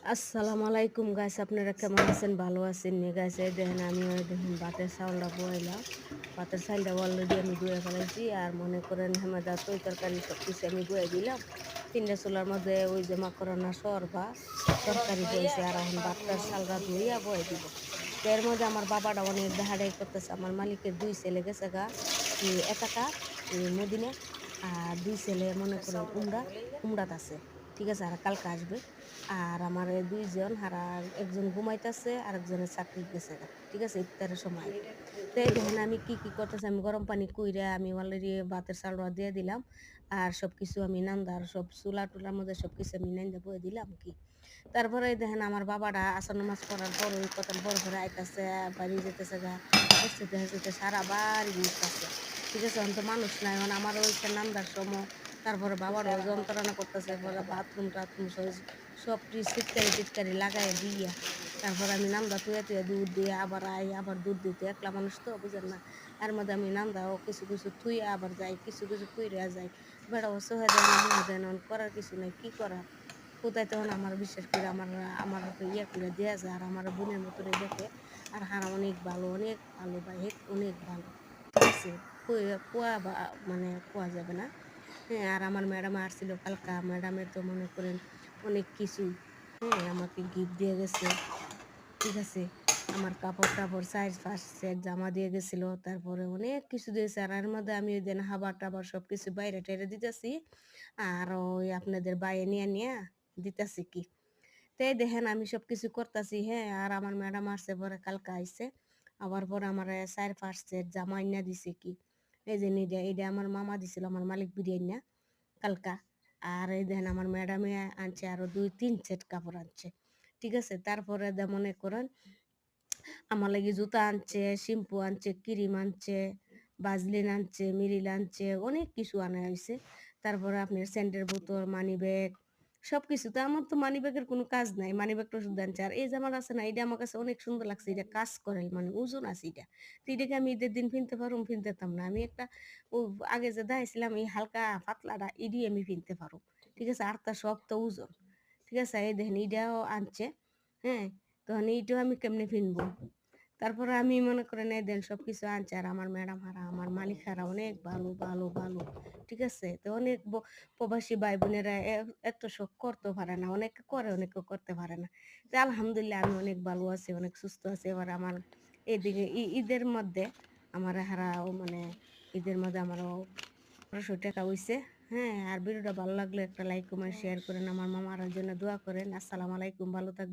আসসালামু আলাইকুম গাইস, আপনারা কেমন আছেন? ভালো আছেন নি গাইস? এই দেখেন আমিও দেখেন ভাতের চাউলটা বয়াইলাম। ভাতের চালটা অলরেডি আমি ধুয়ে ফেলাইছি। আর মনে করেন হেমাদা তৈ তরকারি সব কিছু আমি বয়ে দিলাম। ৩টা চুলার মধ্যে ওই যে মাকড়না সরবা তরকারি বয়েছে। আর এখন ভাতটার চালটা ধুইয়া বয়ে দিব। তো এর মধ্যে আমার বাবাটা অনেক দেহাড়াই করতেছে। আমার মালিকের ২ ছেলে গেছে গা একাকা মদিনে। আর ২ ছেলে মনে করেন উমরাত আছে। ঠিক আছে? আর কালকে আসবে। আর আমার ২ জন হারা একজন ঘুমাইতেছে, আরেকজনের চাকরি গেছে গা। ঠিক আছে? ইফতারের সময় আইবে। তো এই দেখেন আমি কি করতেছি, আমি গরম পানি কইরা আমি অলরেডি ভাতের চালটা দিয়ে দিলাম। আর সবকিছু আমি নান্দার সব চুলা-টুলার মধ্যে সবকিছু আমি নাইন্দা বইয়ে দিলাম কি। তারপরে এই দেখেন আমার বাবারা আসর নামাজ পড়ার পর ওই কতক্ষণ পরে আইতাছে, বাড়ি যেতেছে গা। হেসতে সারা বাড়ি ঘুরতাছে। ঠিক আছে? এখন তো মানুষ নাই। এখন আমারও হইছে নান্দার সময়। তারপরে বাবারও যন্ত্রণা করতেছে। পরে বাথরুম-টাথরুম সবটি সিটকারি-টিটকারি লাগাইয়া দিয়া, তারপরে আমি নান্দা থুইয়া দুধ দিয়ে আবার আই, আবার দুধ দিতে একলা মানুষ তো বুঝেন না। এর মধ্যে আমি নান্দাও কিছু থুইয়া আবার যাই, কিছু কইরা যাই। বেড়াও সহায় দেয় না, মুহে দেয় না, এখন করার কিছু নাই। কি করা? কোথায় তখন আমার বিশ্বাস করে আমার ইয়া করে দেয়া যায়। আর আমার বোনের মতনই দেখে। আর হারা অনেক ভালো ভাই, অনেক ভালো। ঠিক আছে? কোয়া বা মানে কোয়া যাবে না। হ্যাঁ, আর আমার ম্যাডাম আসছিল কালকা। ম্যাডামের তো মনে করেন অনেক কিছুই, হ্যাঁ, আমাকে গিফট দিয়ে গেছে। ঠিক আছে? আমার কাপড়-টাপড় ৪-৫ সেট জামা দিয়ে গেছিল। তারপরে অনেক কিছু দিয়েছে। আর এর মধ্যে আমি ওইদিন খাবার-টাবার সবকিছু বাইরে-টাইরে দিতেছি। আর ওই আপনাদের বাইয়ে নিয়া দিতেছি কি। তো এই দেখেন আমি সবকিছু করতাছি, হ্যাঁ? আর আমার ম্যাডাম আসছে পরে কালকে আইছে। আবার পরে আমারে ৪-৫ সেট জামা আইনা দিছে কি। এই যে এইটা আমার মামা দিছিল, আমার মালিক বিরি আইনা কালকা। আর এই দেখেন আমার ম্যাডামে আনছে আরো ২-৩ সেট কাপড় আনছে। ঠিক আছে? তারপরে মনে করেন আমার লাগি জুতা আনছে, শ্যাম্পু আনছে, ক্রিম আনছে, ভাজলিন আনছে, মিরিল আনছে, অনেক কিছু আনা হইছে। তারপরে আপনার সেন্টের বোতল, মানিব্যাগ সবকিছু। তো আমার তো মানিব্যাগের কোনো কাজ নাই। মানিব্যাগটা শুধু আনছে। আর এই জামাটা আছে না, এইটা আমার কাছে অনেক সুন্দর লাগছে। এটা কাজ করে মানে ওজন আছে এটা। তো এটাকে আমি ঈদের দিন পিনতে পারুম, পিনতেতাম না। আমি একটা ও আগে যে দেখাইছিলাম এই হালকা পাতলাটা এডি আমি পিনতে পারুম। ঠিক আছে? আর তার শক্ত ওজন। ঠিক আছে? এই দেখেন এইটাও আনছে। হ্যাঁ? তখন এইটাও আমি কেমনে পিনবো? তারপরে আমি মনে করেন এই দেন সবকিছু আনছে। আর আমার ম্যাডাম হারা, আমার মালিক হারা অনেক ভালো। ঠিক আছে? তো অনেক প্রবাসী ভাই-বোনেরা এত শখ করতেও পারে না। অনেকে করে, অনেকে করতে পারে না। তো আলহামদুলিল্লাহ আমি অনেক ভালো আছি, অনেক সুস্থ আছি। এবার আমার এদিকে ঈদের মধ্যে আমার হারাও মানে ঈদের মধ্যে আমারও ১৫০০ টাকা হইছে। হ্যাঁ? আর ভিডিওটা ভালো লাগলে একটা লাইক, কমেন্ট, শেয়ার করেন। আমার মামার জন্য দোয়া করেন। আসসালামু আলাইকুম। ভালো থাকবেন।